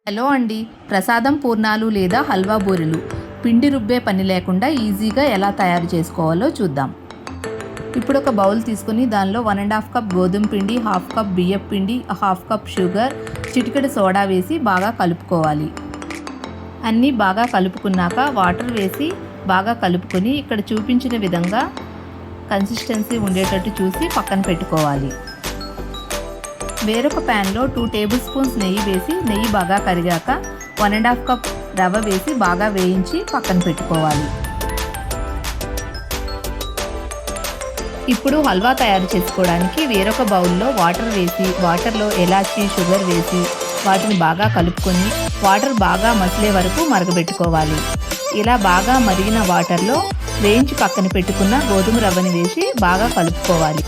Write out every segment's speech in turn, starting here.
Hello అండి, ప్రసాదం పూర్ణాలు లేదా హల్వా బూరెలు పిండి రుబ్బే పని లేకుండా ఈజీగా ఎలా తయారు చేసుకోవాలో చూద్దాం. ఇప్పుడు ఒక బౌల్ తీసుకుని దానిలో 1.5 కప్ గోధుమ పిండి, 1/2 కప్ బియ్యం పిండి, 1/2 కప్ షుగర్, చిటికెడు సోడా వేసి బాగా కలుపుకోవాలి. అన్నీ బాగా కలుపుకున్నాక వాటర్ వేసి బాగా కలుపుకొని ఇక్కడ చూపించిన విధంగా కన్సిస్టెన్సీ ఉండేటట్టు చూసి పక్కన పెట్టుకోవాలి. వేరొక ప్యాన్లో 2 టేబుల్ స్పూన్స్ నెయ్యి వేసి నెయ్యి బాగా కరిగాక 1.5 కప్ రవ్వ వేసి బాగా వేయించి పక్కన పెట్టుకోవాలి. ఇప్పుడు హల్వా తయారు చేసుకోవడానికి వేరొక బౌల్లో వాటర్ వేసి వాటర్లో ఎలాచి, షుగర్ వేసి వాటిని బాగా కలుపుకొని వాటర్ బాగా మసిలే వరకు మరగబెట్టుకోవాలి. ఇలా బాగా మరిగిన వాటర్లో వేయించి పక్కన పెట్టుకున్న గోధుమ రవ్వని వేసి బాగా కలుపుకోవాలి.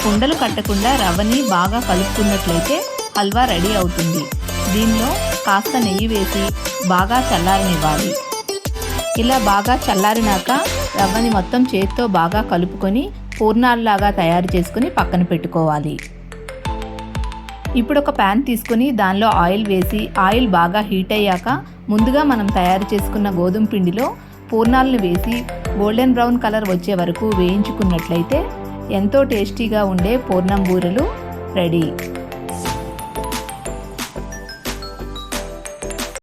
ఉండలు కట్టకుండా రవ్వని బాగా కలుపుకున్నట్లయితే హల్వా రెడీ అవుతుంది. దీనిలో కాస్త నెయ్యి వేసి బాగా చల్లారనివ్వాలి. ఇలా బాగా చల్లారినాక రవ్వని మొత్తం చేతితో బాగా కలుపుకొని పూర్ణాలలాగా తయారు చేసుకుని పక్కన పెట్టుకోవాలి. ఇప్పుడు ఒక ప్యాన్ తీసుకొని దానిలో ఆయిల్ వేసి ఆయిల్ బాగా హీట్ అయ్యాక ముందుగా మనం తయారు చేసుకున్న గోధుమ పిండిలో పూర్ణాలను వేసి గోల్డెన్ బ్రౌన్ కలర్ వచ్చే వరకు వేయించుకున్నట్లయితే ఎంతో టేస్టీగా ఉండే పూర్ణం బూరెలు రెడీ.